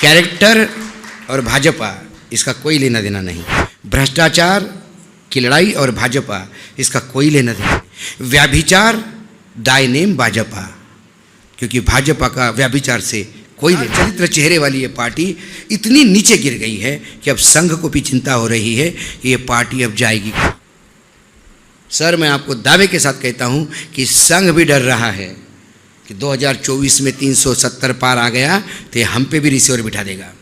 Character और भाजपा इसका कोई लेना देना नहीं। भ्रष्टाचार की लड़ाई और भाजपा इसका कोई लेना देना। व्यभिचार दाय नेम भाजपा, क्योंकि भाजपा का व्यभिचार से कोई चरित्र चेहरे वाली ये पार्टी इतनी नीचे गिर गई है कि अब संघ को भी चिंता हो रही है कि ये पार्टी अब जाएगी। सर, मैं आपको दावे के साथ कहता हूं कि संघ भी डर रहा है कि 2024 में 370 पार आ गया तो ये हम पे भी रिसीवर बिठा देगा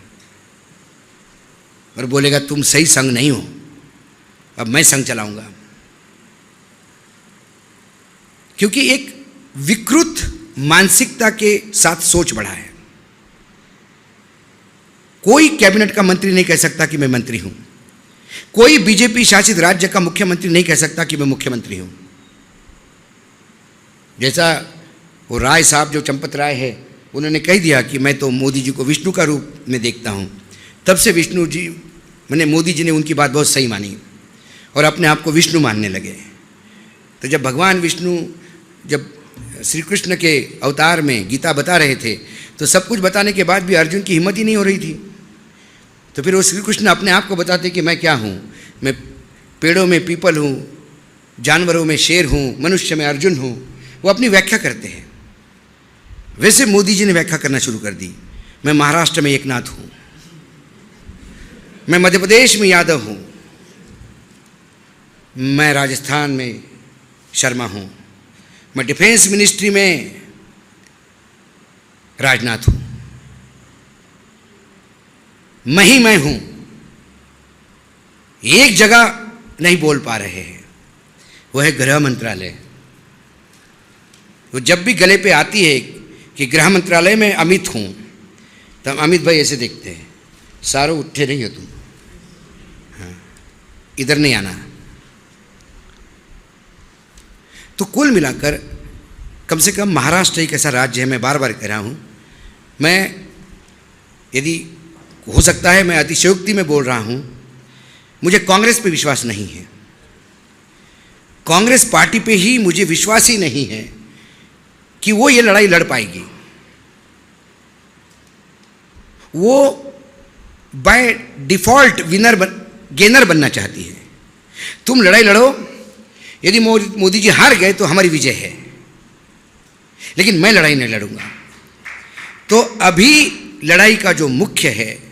और बोलेगा तुम सही संघ नहीं हो, अब मैं संघ चलाऊंगा। क्योंकि एक विकृत मानसिकता के साथ सोच बढ़ा है। कोई कैबिनेट का मंत्री नहीं कह सकता कि मैं मंत्री हूं। कोई बीजेपी शासित राज्य का मुख्यमंत्री नहीं कह सकता कि मैं मुख्यमंत्री हूं। जैसा वो राय साहब जो चंपत राय है, उन्होंने कह दिया कि मैं तो मोदी जी को विष्णु का रूप में देखता हूं। तब से विष्णु जी मैंने मोदी जी ने उनकी बात बहुत सही मानी और अपने आप को विष्णु मानने लगे। तो जब भगवान विष्णु जब श्री कृष्ण के अवतार में गीता बता रहे थे तो सब कुछ बताने के बाद भी अर्जुन की हिम्मत ही नहीं हो रही थी। तो फिर वो श्री कृष्ण अपने आप को बताते कि मैं क्या हूँ, मैं पेड़ों में पीपल हूँ, जानवरों में शेर हूँ, मनुष्य में अर्जुन हूँ। वो अपनी व्याख्या करते हैं। वैसे मोदी जी ने व्याख्या करना शुरू कर दी। मैं महाराष्ट्र में एकनाथ हूँ, मैं मध्य प्रदेश में यादव हूँ, मैं राजस्थान में शर्मा हूँ, मैं डिफेंस मिनिस्ट्री में राजनाथ हूँ, मैं हूँ। एक जगह नहीं बोल पा रहे हैं, वो है गृह मंत्रालय। वो जब भी गले पे आती है कि गृह मंत्रालय में अमित हूँ, तब अमित भाई ऐसे देखते हैं, सारों उठे नहीं हो तुम, हाँ, इधर नहीं आना। तो कुल मिलाकर कम से कम महाराष्ट्र एक ऐसा राज्य है, मैं बार बार कह रहा हूँ, मैं यदि हो सकता है मैं अतिशयोक्ति में बोल रहा हूँ, मुझे कांग्रेस पे विश्वास नहीं है। कांग्रेस पार्टी पे ही मुझे विश्वास ही नहीं है कि वो ये लड़ाई लड़ पाएगी। वो बाय डिफॉल्ट गेनर बनना चाहती है। तुम लड़ाई लड़ो, यदि मोदी जी हार गए तो हमारी विजय है, लेकिन मैं लड़ाई नहीं लड़ूंगा। तो अभी लड़ाई का जो मुख्य है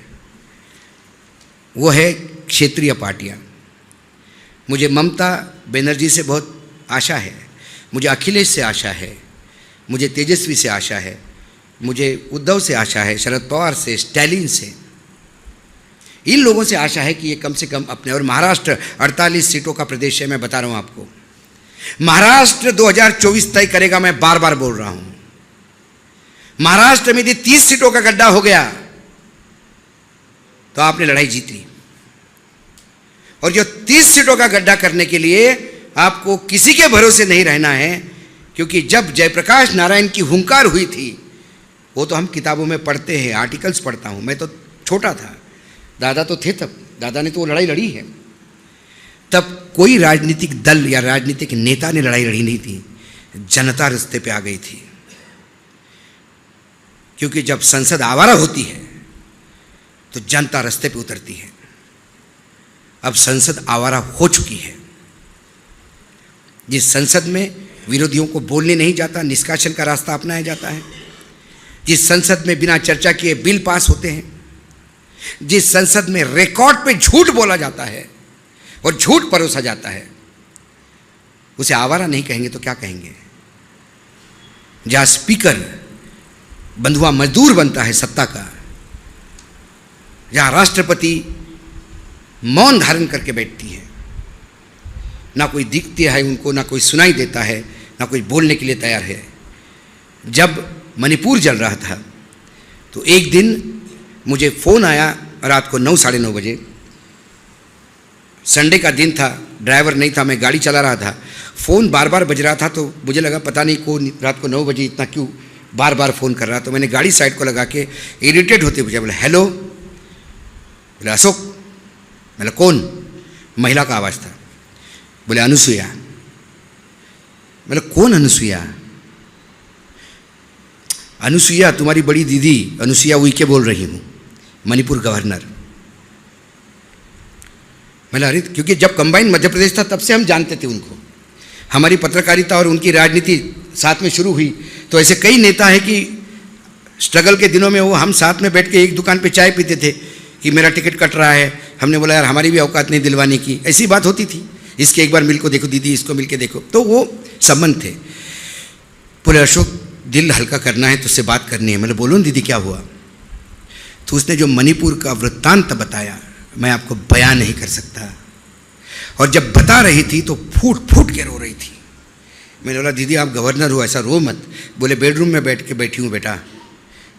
वो है क्षेत्रीय पार्टियां। मुझे ममता बनर्जी से बहुत आशा है, मुझे अखिलेश से आशा है, मुझे तेजस्वी से आशा है, मुझे उद्धव से आशा है, शरद पवार से, स्टैलिन से, इन लोगों से आशा है कि ये कम से कम अपने। और महाराष्ट्र 48 सीटों का प्रदेश है, मैं बता रहा हूं आपको, महाराष्ट्र 2024 तय करेगा। मैं बार बार बोल रहा हूं, महाराष्ट्र में यदि 30 सीटों का गड्ढा हो गया तो आपने लड़ाई जीत ली। और जो 30 सीटों का गड्ढा करने के लिए आपको किसी के भरोसे नहीं रहना है, क्योंकि जब जयप्रकाश नारायण की हुंकार हुई थी, वो तो हम किताबों में पढ़ते हैं, आर्टिकल्स पढ़ता हूं। मैं तो छोटा था, दादा तो थे तब, दादा ने तो वो लड़ाई लड़ी है। तब कोई राजनीतिक दल या राजनीतिक नेता ने लड़ाई लड़ी नहीं थी, जनता रास्ते पे आ गई थी। क्योंकि जब संसद आवारा होती है तो जनता रास्ते पे उतरती है। अब संसद आवारा हो चुकी है। जिस संसद में विरोधियों को बोलने नहीं जाता, निष्कासन का रास्ता अपनाया जाता है, जिस संसद में बिना चर्चा किए बिल पास होते हैं, जिस संसद में रिकॉर्ड पे झूठ बोला जाता है और झूठ परोसा जाता है, उसे आवारा नहीं कहेंगे तो क्या कहेंगे? जहां स्पीकर बंधुआ मजदूर बनता है सत्ता का, जहां राष्ट्रपति मौन धारण करके बैठती है, ना कोई दिखती है उनको, ना कोई सुनाई देता है, ना कोई बोलने के लिए तैयार है। जब मणिपुर जल रहा था तो एक दिन मुझे फ़ोन आया रात को 9 साढ़े 9 बजे, संडे का दिन था, ड्राइवर नहीं था, मैं गाड़ी चला रहा था, फ़ोन बार बार बज रहा था। तो मुझे लगा पता नहीं कौन रात को 9 बजे इतना क्यों बार बार फ़ोन कर रहा। तो मैंने गाड़ी साइड को लगा के इरिटेट होते पूछा, बोले हेलो, बोले अशोक। बोले कौन? महिला का आवाज़ था। बोले अनुसुईया। बोले कौन अनुसुईया? अनुसुईया तुम्हारी बड़ी दीदी अनुसुईया उइके बोल रही हूँ। मणिपुर गवर्नर। मैंने अरे क्योंकि जब कंबाइंड मध्य प्रदेश था तब से हम जानते थे उनको, हमारी पत्रकारिता और उनकी राजनीति साथ में शुरू हुई। तो ऐसे कई नेता हैं कि स्ट्रगल के दिनों में वो हम साथ में बैठ के एक दुकान पे चाय पीते थे कि मेरा टिकट कट रहा है, हमने बोला यार हमारी भी औकात नहीं दिलवाने की, ऐसी बात होती थी। इसके एक बार मिल को देखो दीदी, इसको मिल के देखो, तो वो संबंध थे। बोले अशोक दिल हल्का करना है तो उससे बात करनी है। मैंने बोलो दीदी क्या हुआ? तो उसने जो मणिपुर का वृत्तांत बताया मैं आपको बयान नहीं कर सकता। और जब बता रही थी तो फूट फूट के रो रही थी। मैंने बोला दीदी आप गवर्नर हो, ऐसा रो मत। बोले बेडरूम में बैठ के बैठी हूँ बेटा,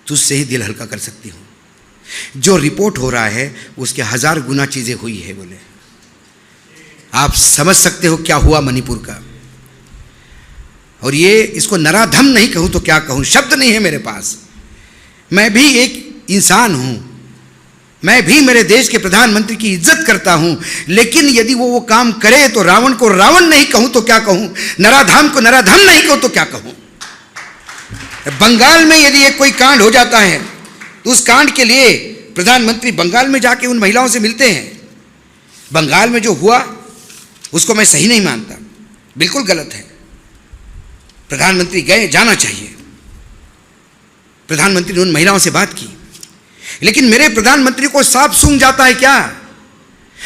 तुझसे ही दिल हल्का कर सकती हूँ। जो रिपोर्ट हो रहा है उसके 1000 गुना चीज़ें हुई है। बोले आप समझ सकते हो क्या हुआ मणिपुर का। और ये इसको नराधम नहीं कहूँ तो क्या कहूँ, शब्द नहीं है मेरे पास। मैं भी एक इंसान हूँ, मैं भी मेरे देश के प्रधानमंत्री की इज्जत करता हूं, लेकिन यदि वो काम करे तो रावण को रावण नहीं कहूं तो क्या कहूं, नराधम को नराधम नहीं कहूं तो क्या कहूं। बंगाल में यदि एक कोई कांड हो जाता है तो उस कांड के लिए प्रधानमंत्री बंगाल में जाके उन महिलाओं से मिलते हैं। बंगाल में जो हुआ उसको मैं सही नहीं मानता, बिल्कुल गलत है। प्रधानमंत्री गए, जाना चाहिए। प्रधानमंत्री ने उन महिलाओं से बात की, लेकिन मेरे प्रधानमंत्री को सांप सूंघ जाता है क्या?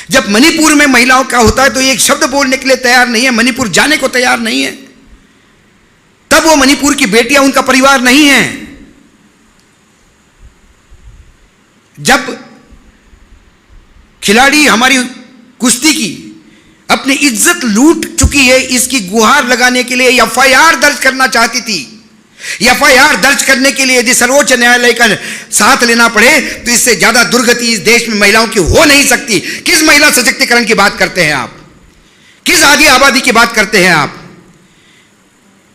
जब मणिपुर में महिलाओं का होता है तो एक शब्द बोलने के लिए तैयार नहीं है, मणिपुर जाने को तैयार नहीं है। तब वो मणिपुर की बेटियां उनका परिवार नहीं है। जब खिलाड़ी हमारी कुश्ती की अपनी इज्जत लूट चुकी है, इसकी गुहार लगाने के लिए एफआईआर दर्ज करना चाहती थी। एफआईआर दर्ज करने के लिए यदि सर्वोच्च न्यायालय का साथ लेना पड़े तो इससे ज्यादा दुर्गति इस देश में महिलाओं की हो नहीं सकती। किस महिला सशक्तिकरण की बात करते हैं आप? किस आधी आबादी की बात करते हैं आप?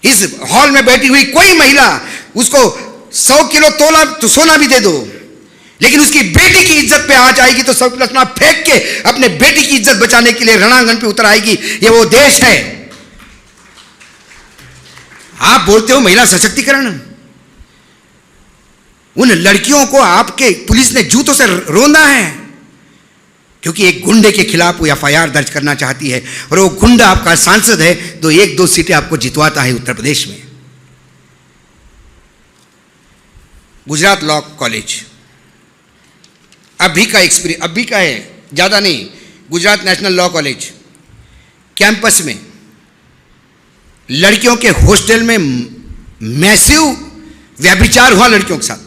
इस हॉल में बैठी हुई कोई महिला, उसको 100 किलो तोला तो सोना भी दे दो, लेकिन उसकी बेटी की इज्जत पे आ जाएगी तो 100 किलो सोना फेंक के अपने बेटी की इज्जत बचाने के लिए रणांगन पे उतर आएगी। ये वो देश है। आप बोलते हो महिला सशक्तिकरण, उन लड़कियों को आपके पुलिस ने जूतों से रोंदा है क्योंकि एक गुंडे के खिलाफ वो एफआईआर दर्ज करना चाहती है और वो गुंडा आपका सांसद है तो 1-2 सीटें आपको जितवाता है उत्तर प्रदेश में। गुजरात लॉ कॉलेज अभी का एक्सपीरियंस, अभी का है, ज्यादा नहीं। Gujarat national law college campus में लड़कियों के हॉस्टल में मैसिव व्यभिचार हुआ लड़कियों के साथ,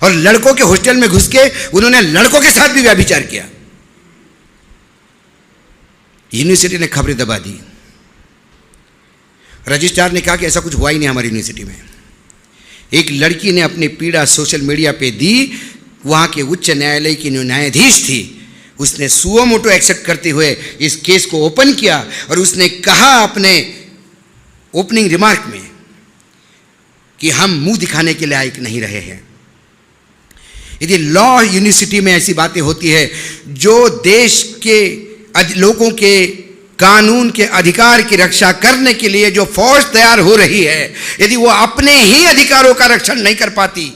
और लड़कों के हॉस्टल में घुस के उन्होंने लड़कों के साथ भी व्यभिचार किया। यूनिवर्सिटी ने खबरें दबा दी। रजिस्ट्रार ने कहा कि ऐसा कुछ हुआ ही नहीं हमारी यूनिवर्सिटी में। एक लड़की ने अपनी पीड़ा सोशल मीडिया पे दी। वहां के उच्च न्यायालय की न्यायाधीश थी, उसने सुओ मोटो एक्सेप्ट करते हुए इस केस को ओपन किया और उसने कहा अपने ओपनिंग रिमार्क में कि हम मुंह दिखाने के लायक नहीं रहे हैं। यदि लॉ यूनिवर्सिटी में ऐसी बातें होती है, जो देश के लोगों के कानून के अधिकार की रक्षा करने के लिए जो फौज तैयार हो रही है, यदि वो अपने ही अधिकारों का रक्षण नहीं कर पाती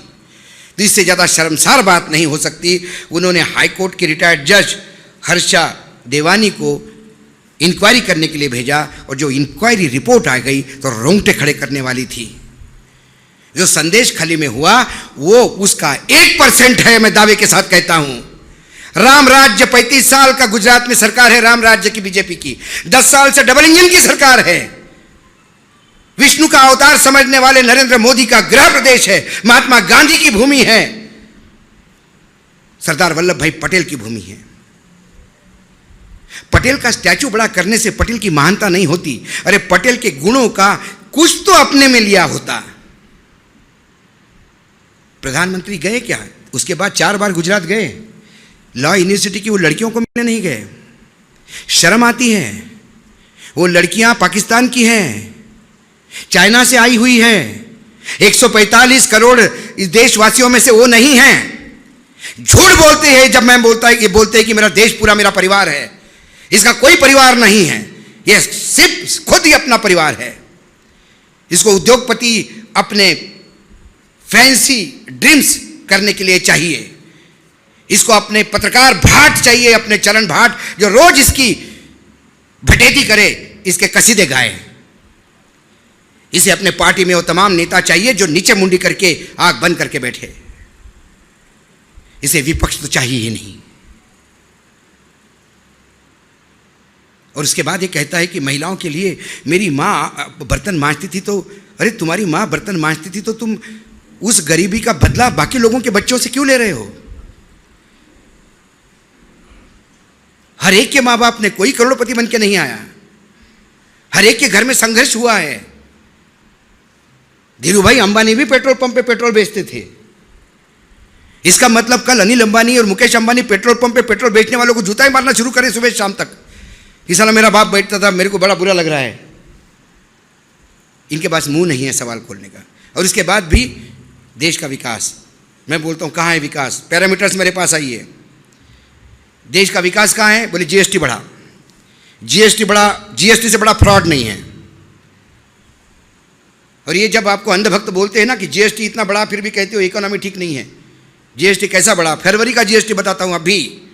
तो इससे ज़्यादा शर्मसार बात नहीं हो सकती। उन्होंने हाईकोर्ट के रिटायर्ड जज हर्षा देवानी को इंक्वायरी करने के लिए भेजा और जो इंक्वायरी रिपोर्ट आ गई तो रोंगटे खड़े करने वाली थी। जो संदेश खली में हुआ वो उसका 1% है, मैं दावे के साथ कहता हूं। राम राज्य 35 साल का गुजरात में सरकार है, राम राज्य की बीजेपी की 10 साल से डबल इंजन की सरकार है। विष्णु का अवतार समझने वाले नरेंद्र मोदी का गृह प्रदेश है, महात्मा गांधी की भूमि है, सरदार वल्लभ भाई पटेल की भूमि है। पटेल का स्टैचू बड़ा करने से पटेल की महानता नहीं होती। अरे पटेल के गुणों का कुछ तो अपने में लिया होता। प्रधानमंत्री गए क्या? उसके बाद 4 बार गुजरात गए। लॉ यूनिवर्सिटी की वो लड़कियों को मिलने नहीं गए। शर्म आती है। वो लड़कियां पाकिस्तान की हैं, चाइना से आई हुई है। 145 करोड़ इस देशवासियों में से वो नहीं हैं। झूठ बोलते हैं जब मैं बोलते हैं कि मेरा देश पूरा मेरा परिवार है। इसका कोई परिवार नहीं है, यह सिर्फ खुद ही अपना परिवार है। इसको उद्योगपति अपने फैंसी ड्रीम्स करने के लिए चाहिए। इसको अपने पत्रकार भाट चाहिए, अपने चरण भाट, जो रोज इसकी भटेती करे, इसके कसीदे गाए। इसे अपने पार्टी में वो तमाम नेता चाहिए जो नीचे मुंडी करके आंख बंद करके बैठे। इसे विपक्ष तो चाहिए ही नहीं। और उसके बाद ये कहता है कि महिलाओं के लिए, मेरी माँ बर्तन मांजती थी तो, अरे तुम्हारी माँ बर्तन मांजती थी तो तुम उस गरीबी का बदला बाकी लोगों के बच्चों से क्यों ले रहे हो? हर एक के माँ बाप ने, कोई करोड़पति बन के नहीं आया, हर एक के घर में संघर्ष हुआ है। धीरू भाई अंबानी भी पेट्रोल पंप पे पेट्रोल बेचते थे। इसका मतलब कल अनिल अंबानी और मुकेश अंबानी पेट्रोल पंप पे पेट्रोल बेचने वालों को जूता ही मारना शुरू करें सुबह शाम तक। इस साल मेरा बाप बैठता था, मेरे को बड़ा बुरा लग रहा है। इनके पास मुंह नहीं है सवाल खोलने का। और इसके बाद भी देश का विकास, मैं बोलता हूं कहां है विकास? पैरामीटर्स मेरे पास आइए। देश का विकास कहां है? बोले जीएसटी बढ़ा। जीएसटी बढ़ा, जीएसटी से बड़ा फ्रॉड नहीं है। और ये जब आपको अंधभक्त बोलते हैं ना कि जीएसटी इतना बड़ा, फिर भी कहते हो इकोनॉमी ठीक नहीं है। जीएसटी कैसा बढ़ा? फरवरी का जीएसटी बताता हूं। अभी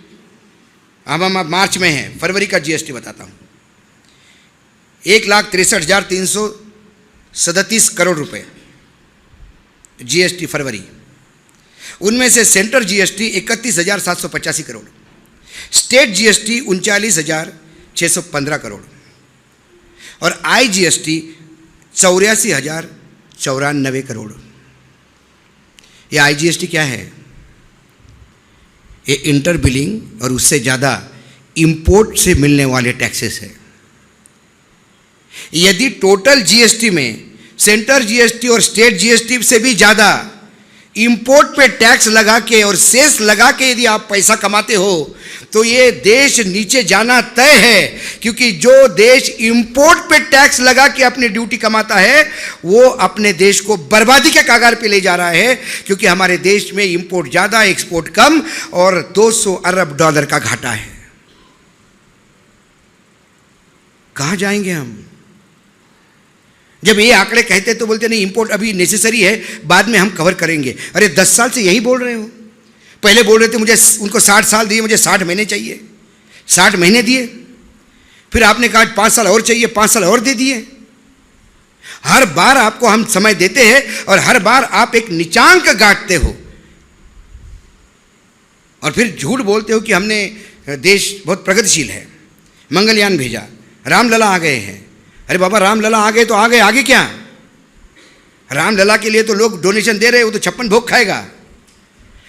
अब हम मार्च में हैं, फरवरी का जीएसटी बताता हूं। 1,63,337 करोड़ रुपए जीएसटी फरवरी। उनमें से central GST 31,785 crore, state GST 39,615 crore और आईजीएसटी 84,094 करोड़। ये आईजीएसटी क्या है? ये इंटर बिलिंग और उससे ज़्यादा इंपोर्ट से मिलने वाले टैक्सेस है। यदि टोटल जीएसटी में सेंट्रल जीएसटी और स्टेट जीएसटी से भी ज़्यादा इंपोर्ट पे टैक्स लगा के और सेस लगा के यदि आप पैसा कमाते हो तो ये देश नीचे जाना तय है। क्योंकि जो देश इंपोर्ट पे टैक्स लगा के अपनी ड्यूटी कमाता है वो अपने देश को बर्बादी के कगार पे ले जा रहा है। क्योंकि हमारे देश में इंपोर्ट ज़्यादा, एक्सपोर्ट कम और 200 अरब डॉलर का घाटा है। कहाँ जाएंगे हम? जब ये आंकड़े कहते तो बोलते नहीं इंपोर्ट अभी नेसेसरी है, बाद में हम कवर करेंगे। अरे 10 साल से यही बोल रहे हो। पहले बोल रहे थे मुझे उनको 60 साल दिए, मुझे 60 महीने चाहिए, 60 महीने दिए। फिर आपने कहा 5 साल और चाहिए, 5 साल और दे दिए। हर बार आपको हम समय देते हैं और हर बार आप एक नीचांक गांठते हो और फिर झूठ बोलते हो कि हमने देश बहुत प्रगतिशील है, मंगलयान भेजा, रामलला आ गए हैं। अरे बाबा रामलला आ गए तो आ गए, आगे क्या? रामलला के लिए तो लोग डोनेशन दे रहे, वो तो 56 भोग खाएगा।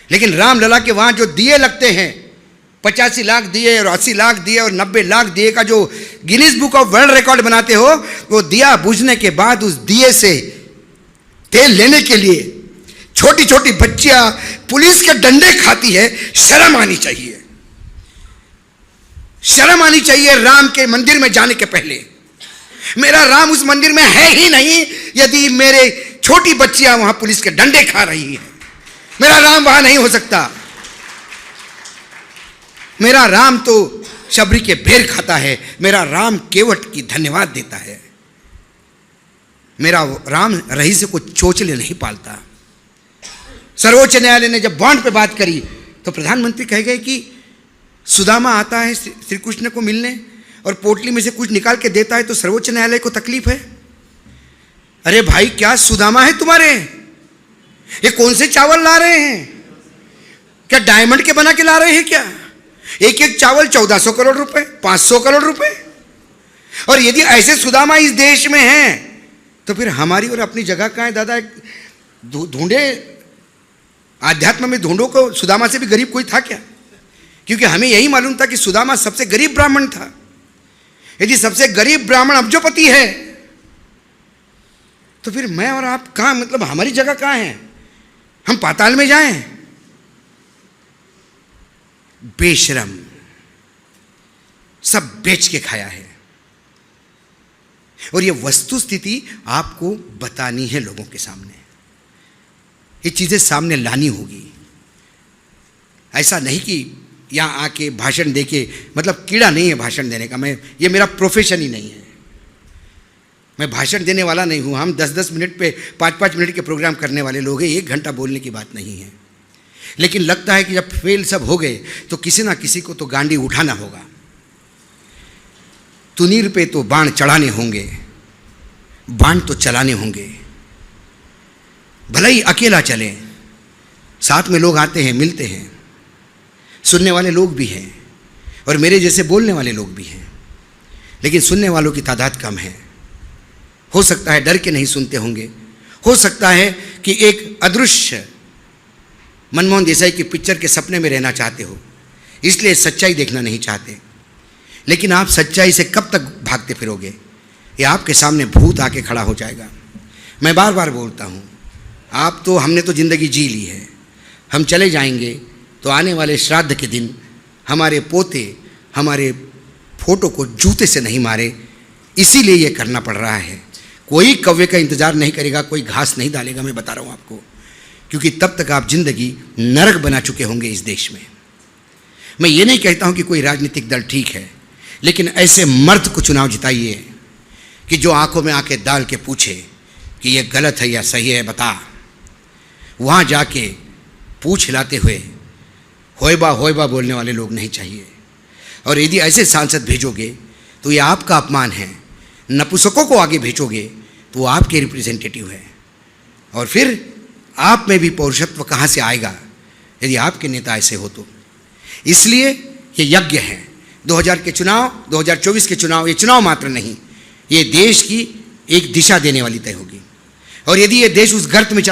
लेकिन रामलला के वहाँ जो दिए लगते हैं, 85 लाख दिए और 80 लाख दिए और 90 लाख दिए का जो Guinness book of world record बनाते हो, वो दिया बुझने के बाद उस दिए से तेल लेने के लिए छोटी छोटी बच्चियां पुलिस के डंडे खाती है। शर्म आनी चाहिए, शर्म आनी चाहिए। राम के मंदिर में जाने के पहले, मेरा राम उस मंदिर में है ही नहीं यदि मेरे छोटी बच्चियां वहां पुलिस के डंडे खा रही हैं। मेरा राम वहां नहीं हो सकता। मेरा राम तो शबरी के बेर खाता है। मेरा राम केवट की धन्यवाद देता है। मेरा राम रईस को चोचले नहीं पालता। सर्वोच्च न्यायालय ने जब बॉन्ड पे बात करी तो प्रधानमंत्री कह गए कि सुदामा आता है श्री कृष्ण को मिलने और पोटली में से कुछ निकाल के देता है तो सर्वोच्च न्यायालय को तकलीफ है। अरे भाई क्या सुदामा है तुम्हारे? ये कौन से चावल ला रहे हैं? क्या डायमंड के बना के ला रहे हैं क्या? एक एक चावल 1400 करोड़ रुपए, 500 करोड़ रुपए। और यदि ऐसे सुदामा इस देश में हैं तो फिर हमारी और अपनी जगह कहाँ है दादा? ढूंढे आध्यात्म में ढूंढो को सुदामा से भी गरीब कोई था क्या? क्योंकि हमें यही मालूम था कि सुदामा सबसे गरीब ब्राह्मण था। यदि सबसे गरीब ब्राह्मण अब्जोपति है तो फिर मैं और आप कहाँ, मतलब हमारी जगह कहाँ है? हम पाताल में जाएं? बेशरम, सब बेच के खाया है। और ये वस्तु स्थिति आपको बतानी है लोगों के सामने। ये चीजें सामने लानी होगी। ऐसा नहीं कि यहां आके भाषण देके, मतलब कीड़ा नहीं है भाषण देने का। ये मेरा प्रोफेशन ही नहीं है। मैं भाषण देने वाला नहीं हूं। हम 10-10 मिनट पे 5-5 मिनट के प्रोग्राम करने वाले लोग हैं। 1 घंटा बोलने की बात नहीं है। लेकिन लगता है कि जब फेल सब हो गए तो किसी ना किसी को तो गांडी उठाना होगा, तुनीर पे तो बाण चढ़ाने होंगे, बाण तो चलाने होंगे। भले ही अकेला चले, साथ में लोग आते हैं, मिलते हैं, सुनने वाले लोग भी हैं और मेरे जैसे बोलने वाले लोग भी हैं, लेकिन सुनने वालों की तादाद कम है। हो सकता है डर के नहीं सुनते होंगे, हो सकता है कि एक अदृश्य मनमोहन देसाई की पिक्चर के सपने में रहना चाहते हो, इसलिए सच्चाई देखना नहीं चाहते। लेकिन आप सच्चाई से कब तक भागते फिरोगे? ये आपके सामने भूत आके खड़ा हो जाएगा। मैं बार बार बोलता हूँ, आप तो, हमने तो ज़िंदगी जी ली है, हम चले जाएंगे तो आने वाले श्राद्ध के दिन हमारे पोते हमारे फोटो को जूते से नहीं मारे, इसीलिए ये करना पड़ रहा है। कोई कौवे का इंतज़ार नहीं करेगा, कोई घास नहीं डालेगा, मैं बता रहा हूँ आपको, क्योंकि तब तक आप जिंदगी नरक बना चुके होंगे इस देश में। मैं ये नहीं कहता हूँ कि कोई राजनीतिक दल ठीक है, लेकिन ऐसे मर्द को चुनाव जिताइए कि जो आंखों में आके डाल के पूछे कि ये गलत है या सही है, बता। वहाँ जाके पूछ हिलाते हुए होएबा होएबा बोलने वाले लोग नहीं चाहिए। और यदि ऐसे सांसद भेजोगे तो ये आपका अपमान है। नपुंसकों को आगे भेजोगे तो वो आपके रिप्रेजेंटेटिव है, और फिर आप में भी पौरुषत्व कहाँ से आएगा यदि आपके नेता ऐसे हो तो। इसलिए ये यज्ञ है, 2000 के चुनाव, 2024 के चुनाव, ये चुनाव मात्र नहीं, ये देश की एक दिशा देने वाली तय होगी। और यदि ये देश उस गर्त में